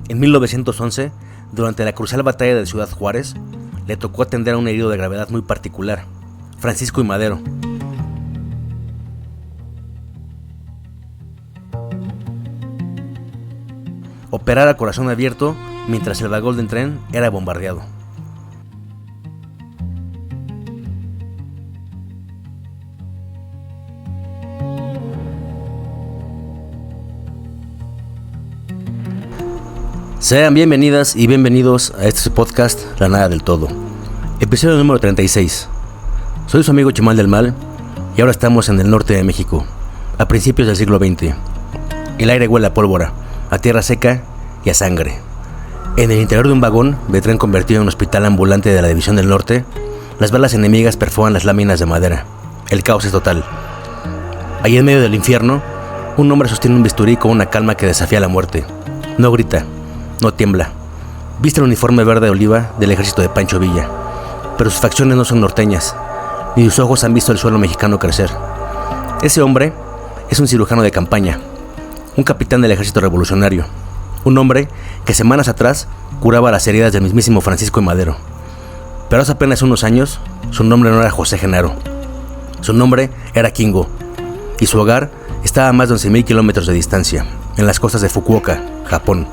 En 1911, durante la crucial batalla de Ciudad Juárez, le tocó atender a un herido de gravedad muy particular, Francisco I. Madero. Operar a corazón abierto mientras el vagón del tren era bombardeado. Sean bienvenidas y bienvenidos a este podcast La Nada del Todo, episodio número 36. Soy su amigo Chimal del Mal y ahora estamos en el norte de México, a principios del siglo XX. El aire huele a pólvora, a tierra seca y a sangre. En el interior de un vagón de tren convertido en un hospital ambulante de la División del Norte, las balas enemigas perforan las láminas de madera. El caos es total. Allí en medio del infierno, un hombre sostiene un bisturí con una calma que desafía la muerte. No grita, no tiembla. Viste el uniforme verde oliva del ejército de Pancho Villa, pero sus facciones no son norteñas, ni sus ojos han visto el suelo mexicano crecer. Ese hombre es un cirujano de campaña, un capitán del ejército revolucionario, un hombre que semanas atrás curaba las heridas del mismísimo Francisco I. Madero. Pero hace apenas unos años, su nombre no era José Genaro. Su nombre era Kingo, y su hogar estaba a más de 11,000 kilómetros de distancia, en las costas de Fukuoka, Japón.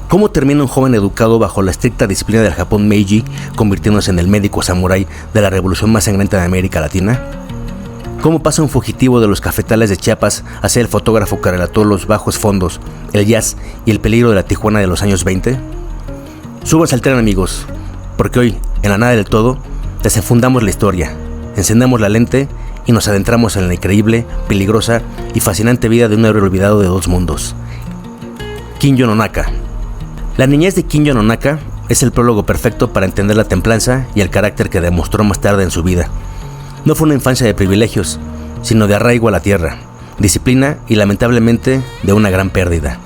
¿Cómo termina un joven educado bajo la estricta disciplina del Japón Meiji, convirtiéndose en el médico samurái de la revolución más sangrienta de América Latina? ¿Cómo pasa un fugitivo de los cafetales de Chiapas a ser el fotógrafo que relató los bajos fondos, el jazz y el peligro de la Tijuana de los años 20? Súbanse al tren, amigos, porque hoy, en La Nada del Todo, desenfundamos la historia, encendemos la lente y nos adentramos en la increíble, peligrosa y fascinante vida de un héroe olvidado de dos mundos, Kinjo no Naka. La niñez de Kinjo no Naka es el prólogo perfecto para entender la templanza y el carácter que demostró más tarde en su vida. No fue una infancia de privilegios, sino de arraigo a la tierra, disciplina y lamentablemente de una gran pérdida.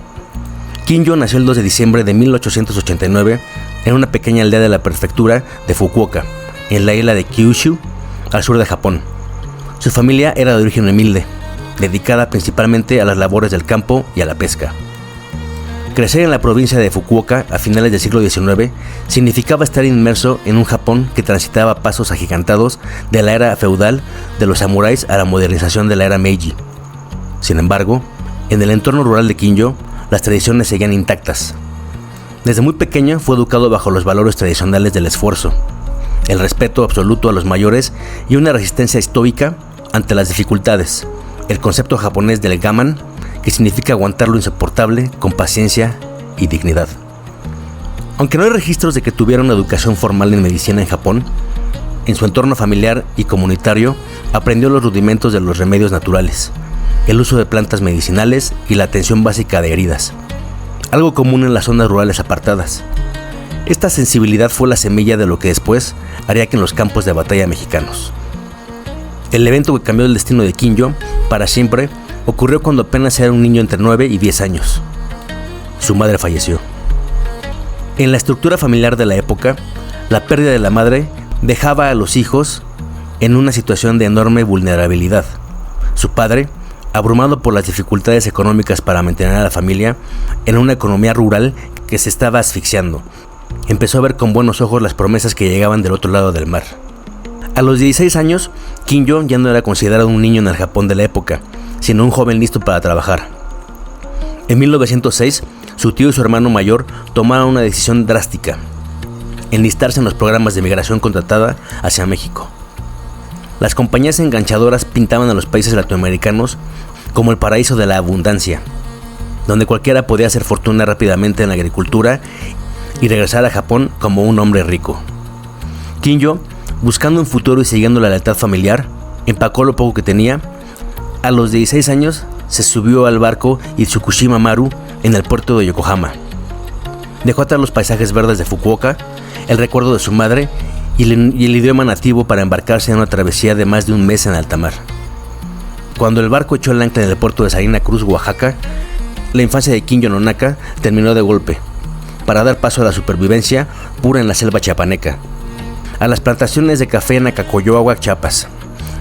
Kinjo nació el 2 de diciembre de 1889 en una pequeña aldea de la prefectura de Fukuoka, en la isla de Kyushu, al sur de Japón. Su familia era de origen humilde, dedicada principalmente a las labores del campo y a la pesca. Crecer en la provincia de Fukuoka a finales del siglo XIX significaba estar inmerso en un Japón que transitaba pasos agigantados de la era feudal de los samuráis a la modernización de la era Meiji. Sin embargo, en el entorno rural de Kinjo, las tradiciones seguían intactas. Desde muy pequeño fue educado bajo los valores tradicionales del esfuerzo, el respeto absoluto a los mayores y una resistencia estoica ante las dificultades, el concepto japonés del gaman, que significa aguantar lo insoportable con paciencia y dignidad. Aunque no hay registros de que tuviera una educación formal en medicina en Japón, en su entorno familiar y comunitario aprendió los rudimentos de los remedios naturales, el uso de plantas medicinales y la atención básica de heridas, algo común en las zonas rurales apartadas. Esta sensibilidad fue la semilla de lo que después haría que en los campos de batalla mexicanos. El evento que cambió el destino de Kinjo para siempre ocurrió cuando apenas era un niño entre 9 y 10 años. Su madre falleció. En la estructura familiar de la época, la pérdida de la madre dejaba a los hijos en una situación de enorme vulnerabilidad. Su padre, abrumado por las dificultades económicas para mantener a la familia en una economía rural que se estaba asfixiando, empezó a ver con buenos ojos las promesas que llegaban del otro lado del mar. A los 16 años, Kinjo ya no era considerado un niño en el Japón de la época, sino un joven listo para trabajar. En 1906, su tío y su hermano mayor tomaron una decisión drástica: enlistarse en los programas de migración contratada hacia México. Las compañías enganchadoras pintaban a los países latinoamericanos como el paraíso de la abundancia, donde cualquiera podía hacer fortuna rápidamente en la agricultura y regresar a Japón como un hombre rico. Kinjo, buscando un futuro y siguiendo la lealtad familiar, empacó lo poco que tenía. A los 16 años se subió al barco Itsukushima Maru en el puerto de Yokohama. Dejó atrás los paisajes verdes de Fukuoka, el recuerdo de su madre y el idioma nativo para embarcarse en una travesía de más de un mes en alta mar. Cuando el barco echó el ancla en el puerto de Salina Cruz, Oaxaca, la infancia de Kinjo no Naka terminó de golpe, para dar paso a la supervivencia pura en la selva chiapaneca, a las plantaciones de café en Acacoyoagua, Chiapas,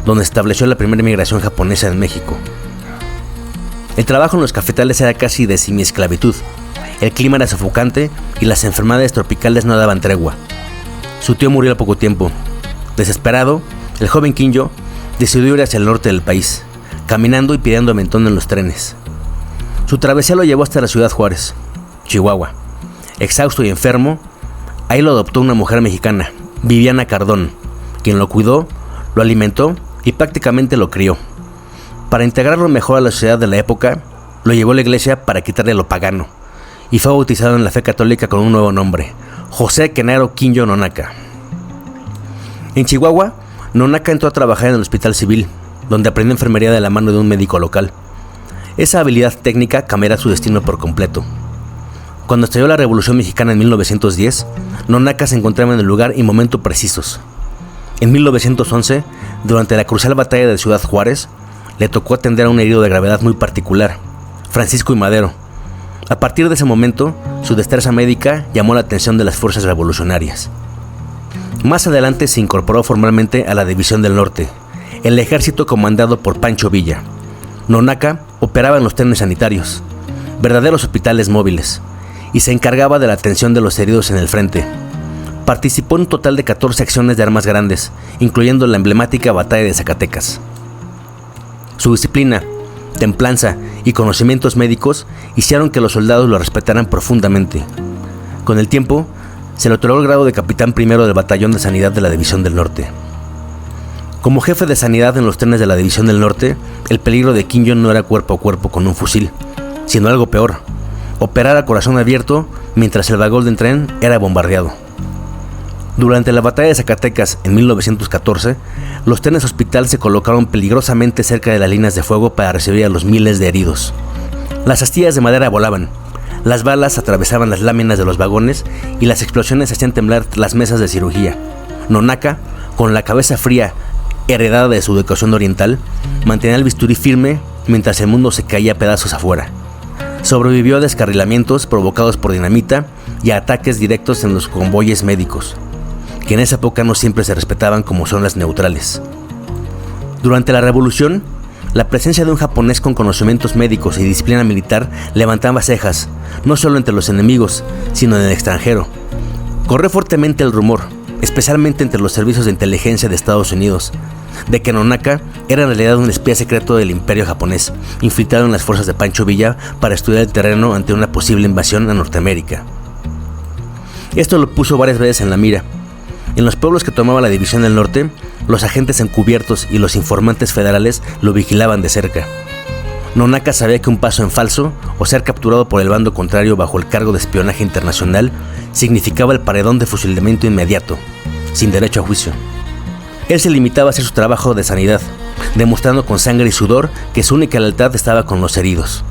donde estableció la primera migración japonesa en México. El trabajo en los cafetales era casi de semiesclavitud, el clima era sofocante y las enfermedades tropicales no daban tregua. Su tío murió al poco tiempo. Desesperado, el joven Quinjo decidió ir hacia el norte del país, caminando y pidiendo aventón en los trenes. Su travesía lo llevó hasta la ciudad Juárez, Chihuahua. Exhausto y enfermo, ahí lo adoptó una mujer mexicana, Viviana Cardón, quien lo cuidó, lo alimentó y prácticamente lo crió. Para integrarlo mejor a la sociedad de la época, lo llevó a la iglesia para quitarle lo pagano, y fue bautizado en la fe católica con un nuevo nombre, José Kenaro Quinjo Nonaka. En Chihuahua, Nonaka entró a trabajar en el hospital civil, donde aprendió enfermería de la mano de un médico local. Esa habilidad técnica cambiará su destino por completo. Cuando estalló la Revolución Mexicana en 1910, Nonaka se encontraba en el lugar y momento precisos. En 1911, durante la crucial batalla de Ciudad Juárez, le tocó atender a un herido de gravedad muy particular, Francisco I. Madero. A partir de ese momento, su destreza médica llamó la atención de las fuerzas revolucionarias. Más adelante se incorporó formalmente a la División del Norte, el ejército comandado por Pancho Villa. Nonaka operaba en los trenes sanitarios, verdaderos hospitales móviles, y se encargaba de la atención de los heridos en el frente. Participó en un total de 14 acciones de armas grandes, incluyendo la emblemática Batalla de Zacatecas. Su disciplina, templanza y conocimientos médicos hicieron que los soldados lo respetaran profundamente. Con el tiempo, se le otorgó el grado de capitán primero del Batallón de Sanidad de la División del Norte. Como jefe de sanidad en los trenes de la División del Norte, el peligro de Quinjo no era cuerpo a cuerpo con un fusil, sino algo peor: operar a corazón abierto mientras el vagón del tren era bombardeado. Durante la batalla de Zacatecas en 1914, los trenes hospital se colocaron peligrosamente cerca de las líneas de fuego para recibir a los miles de heridos. Las astillas de madera volaban, las balas atravesaban las láminas de los vagones y las explosiones hacían temblar las mesas de cirugía. Nonaka, con la cabeza fría heredada de su educación oriental, mantenía el bisturí firme mientras el mundo se caía a pedazos afuera. Sobrevivió a descarrilamientos provocados por dinamita y a ataques directos en los convoyes médicos, que en esa época no siempre se respetaban como zonas neutrales. Durante la Revolución, la presencia de un japonés con conocimientos médicos y disciplina militar levantaba cejas, no solo entre los enemigos, sino en el extranjero. Corrió fuertemente el rumor, especialmente entre los servicios de inteligencia de Estados Unidos, de que Nonaka era en realidad un espía secreto del imperio japonés, infiltrado en las fuerzas de Pancho Villa para estudiar el terreno ante una posible invasión a Norteamérica. Esto lo puso varias veces en la mira. En los pueblos que tomaba la División del Norte, los agentes encubiertos y los informantes federales lo vigilaban de cerca. Nonaka sabía que un paso en falso o ser capturado por el bando contrario bajo el cargo de espionaje internacional significaba el paredón de fusilamiento inmediato, sin derecho a juicio. Él se limitaba a hacer su trabajo de sanidad, demostrando con sangre y sudor que su única lealtad estaba con los heridos.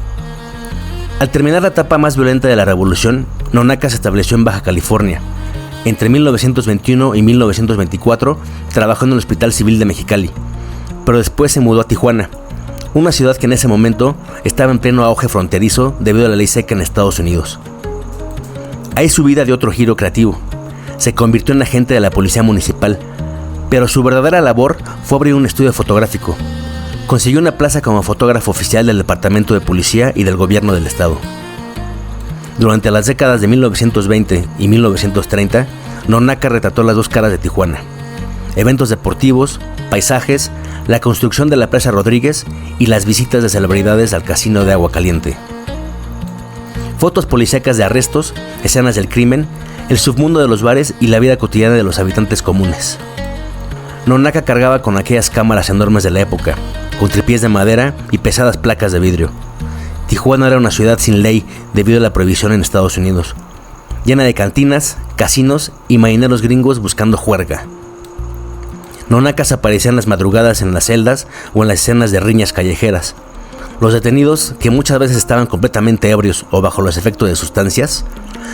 Al terminar la etapa más violenta de la Revolución, Nonaka se estableció en Baja California. Entre 1921 y 1924 trabajó en el Hospital Civil de Mexicali, pero después se mudó a Tijuana, una ciudad que en ese momento estaba en pleno auge fronterizo debido a la ley seca en Estados Unidos. Ahí su vida dio otro giro creativo. Se convirtió en agente de la policía municipal, pero su verdadera labor fue abrir un estudio fotográfico. Consiguió una plaza como fotógrafo oficial del Departamento de Policía y del Gobierno del Estado. Durante las décadas de 1920 y 1930, Nonaka retrató las dos caras de Tijuana: eventos deportivos, paisajes, la construcción de la Presa Rodríguez y las visitas de celebridades al casino de Agua Caliente. Fotos policíacas de arrestos, escenas del crimen, el submundo de los bares y la vida cotidiana de los habitantes comunes. Nonaka cargaba con aquellas cámaras enormes de la época, con tripiés de madera y pesadas placas de vidrio. Tijuana era una ciudad sin ley debido a la prohibición en Estados Unidos, llena de cantinas, casinos y marineros gringos buscando juerga. Nonaka se aparecía en las madrugadas en las celdas o en las escenas de riñas callejeras. Los detenidos, que muchas veces estaban completamente ebrios o bajo los efectos de sustancias,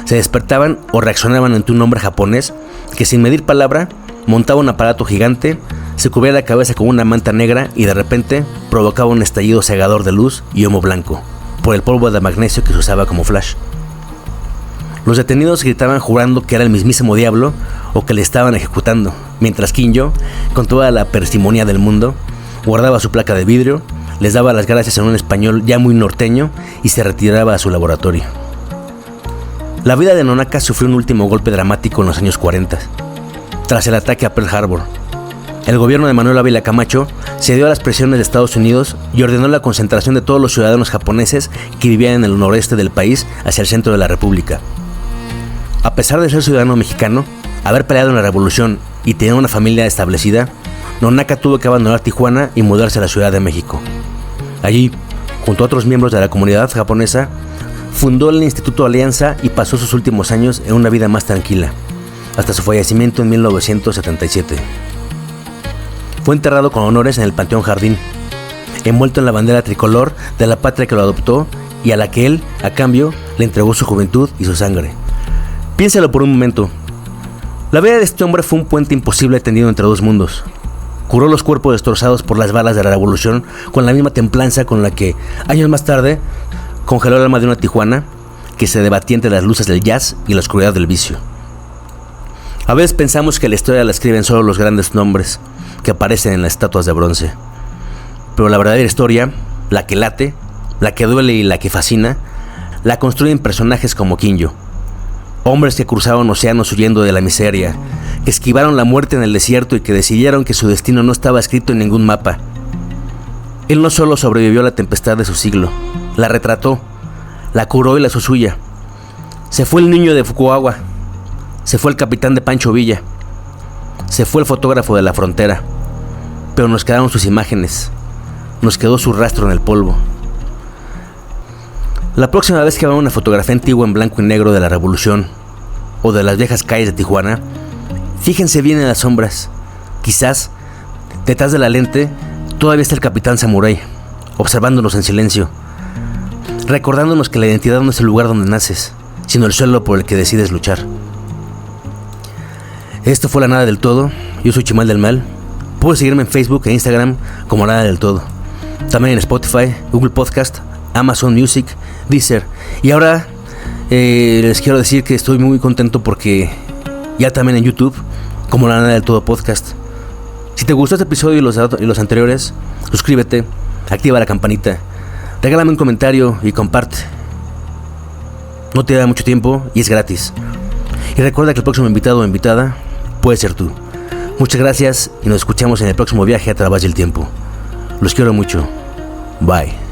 se despertaban o reaccionaban ante un hombre japonés que, sin medir palabra, montaba un aparato gigante, se cubría la cabeza con una manta negra y de repente provocaba un estallido cegador de luz y humo blanco, por el polvo de magnesio que se usaba como flash. Los detenidos gritaban jurando que era el mismísimo diablo o que le estaban ejecutando, mientras Quinjo, con toda la parsimonia del mundo, guardaba su placa de vidrio, les daba las gracias en un español ya muy norteño y se retiraba a su laboratorio. La vida de Nonaka sufrió un último golpe dramático en los años 40, tras el ataque a Pearl Harbor. El gobierno de Manuel Ávila Camacho cedió a las presiones de Estados Unidos y ordenó la concentración de todos los ciudadanos japoneses que vivían en el noreste del país hacia el centro de la República. A pesar de ser ciudadano mexicano, haber peleado en la revolución y tener una familia establecida, Nonaka tuvo que abandonar Tijuana y mudarse a la Ciudad de México. Allí, junto a otros miembros de la comunidad japonesa, fundó el Instituto Alianza y pasó sus últimos años en una vida más tranquila, hasta su fallecimiento en 1977. Fue enterrado con honores en el Panteón Jardín, envuelto en la bandera tricolor de la patria que lo adoptó y a la que él, a cambio, le entregó su juventud y su sangre. Piénsalo por un momento. La vida de este hombre fue un puente imposible tendido entre dos mundos. Curó los cuerpos destrozados por las balas de la revolución con la misma templanza con la que, años más tarde, congeló el alma de una Tijuana que se debatía entre las luces del jazz y la oscuridad del vicio. A veces pensamos que la historia la escriben solo los grandes nombres que aparecen en las estatuas de bronce. Pero la verdadera historia, la que late, la que duele y la que fascina, la construyen personajes como Kinjo. Hombres que cruzaron océanos huyendo de la miseria, que esquivaron la muerte en el desierto y que decidieron que su destino no estaba escrito en ningún mapa. Él no solo sobrevivió a la tempestad de su siglo, la retrató, la curó y la hizo suya. Se fue el niño de Fukuoka, se fue el capitán de Pancho Villa, se fue el fotógrafo de la frontera, pero nos quedaron sus imágenes, nos quedó su rastro en el polvo. La próxima vez que vean una fotografía antigua en blanco y negro de la revolución o de las viejas calles de Tijuana, fíjense bien en las sombras. Quizás, detrás de la lente, todavía está el capitán samurái, observándonos en silencio, recordándonos que la identidad no es el lugar donde naces, sino el suelo por el que decides luchar. Esto fue La Nada del Todo. Yo soy Chimal del Mal. Puedes seguirme en Facebook e Instagram como Nada del Todo. También en Spotify, Google Podcast, Amazon Music, Deezer. Y ahora les quiero decir que estoy muy contento porque ya también en YouTube como La Nada del Todo Podcast. Si te gustó este episodio y los anteriores, suscríbete, activa la campanita, regálame un comentario y comparte. No te da mucho tiempo y es gratis. Y recuerda que el próximo invitado o invitada puede ser tú. Muchas gracias y nos escuchamos en el próximo viaje a través del tiempo. Los quiero mucho. Bye.